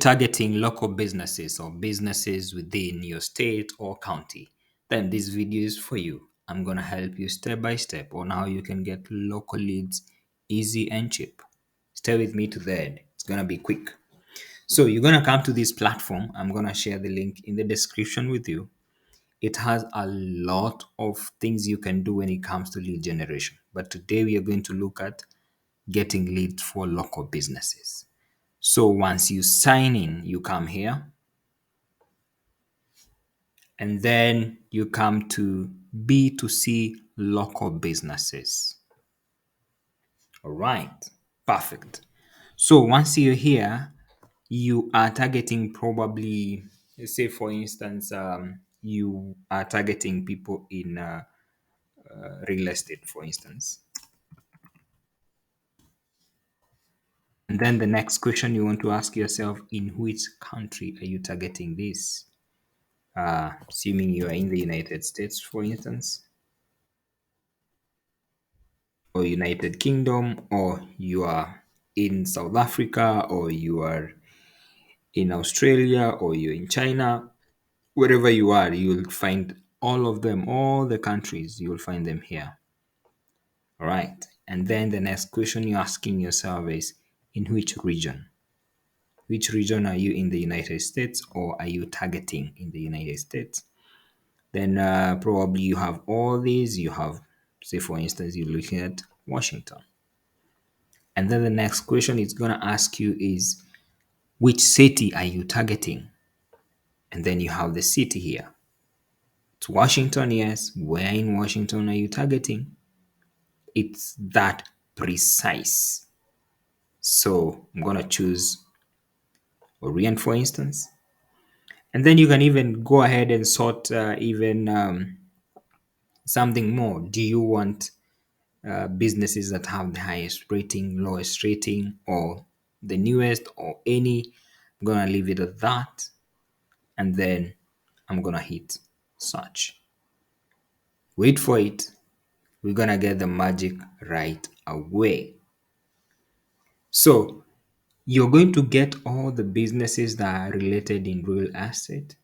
Targeting local businesses or businesses within your state or county, then this video is for you. I'm going to help you step by step on how you can get local leads easy and cheap. Stay with me to the end. It's going to be quick. So you're going to come to this platform. I'm going to share the link in the description with you. It has a lot of things you can do when it comes to lead generation. But today we are going to look at getting leads for local businesses. So once you sign in, you come here and then you come to B2C local businesses. All right, perfect. So once you're here, you are targeting probably, let's say for instance, you are targeting people in real estate, for instance. And then the next question you want to ask yourself, in which country are you targeting this? Assuming you are in the United States, for instance, or United Kingdom, or you are in South Africa, or you are in Australia, or you're in China, wherever you are, you'll find all of them, all the countries, you'll find them here. All right. And then the next question you're asking yourself is, in which region? Which region are you in the United States, or are you targeting in the United States? Then probably you have all these. You have, say, for instance, you're looking at Washington. And then the next question it's going to ask you is, which city are you targeting? And then you have the city here. It's Washington, yes. Where in Washington are you targeting? It's that precise. So I'm going to choose Orient, for instance. And then you can even go ahead and sort even something more. Do you want businesses that have the highest rating, lowest rating, or the newest, or any? I'm going to leave it at that. And then I'm going to hit search. Wait for it. We're going to get the magic right away. So you're going to get all the businesses that are related in real estate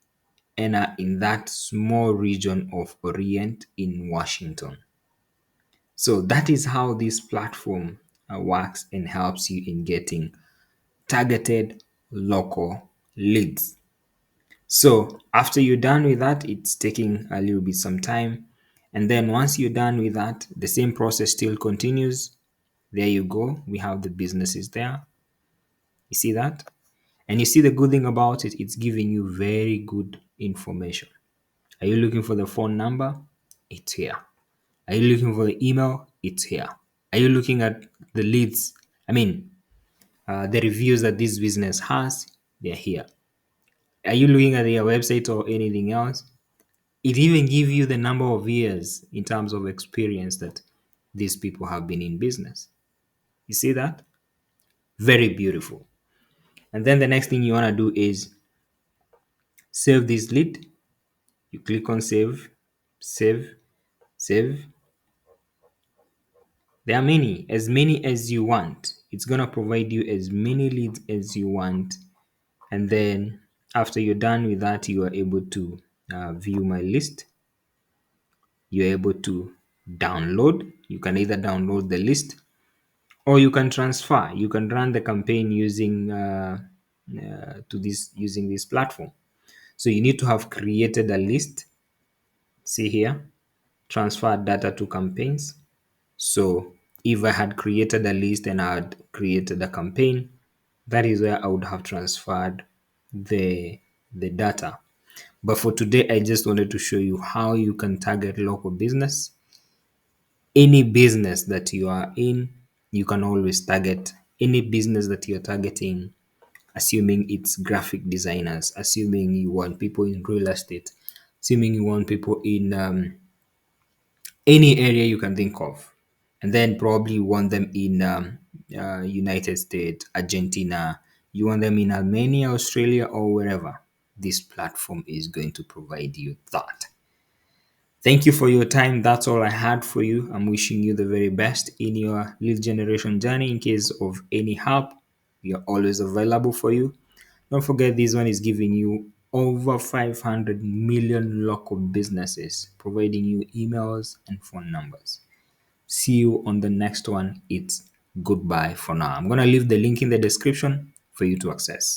and are in that small region of Orient in Washington. So that is how this platform works and helps you in getting targeted local leads. So after you're done with that, it's taking a little bit some time. And then once you're done with that, the same process still continues. There you go. We have the businesses there. You see that? And you see the good thing about it, it's giving you very good information. Are you looking for the phone number? It's here. Are you looking for the email? It's here. Are you looking at the leads? I mean, the reviews that this business has? They're here. Are you looking at their website or anything else? It even gives you the number of years in terms of experience that these people have been in business. You see that? Very beautiful. And then the next thing you want to do is save this lead. You click on save, save, save. There are many as you want. It's going to provide you as many leads as you want. And then after you're done with that, you are able to view my list. You're able to download. You can either download the list or you can transfer. You can run the campaign using to this using this platform. So you need to have created a list. See here, transfer data to campaigns. So if I had created a list and I had created a campaign, that is where I would have transferred the data. But for today, I just wanted to show you how you can target local business. Any business that you are in, you can always target any business that you're targeting, assuming it's graphic designers, assuming you want people in real estate, assuming you want people in any area you can think of. And then probably you want them in United States, Argentina, you want them in Armenia, Australia, or wherever. This platform is going to provide you that. Thank you for your time. That's all I had for you. I'm wishing you the very best in your lead generation journey. In case of any help, we are always available for you. Don't forget, this one is giving you over 500 million local businesses, providing you emails and phone numbers. See you on the next one. It's goodbye for now. I'm going to leave the link in the description for you to access.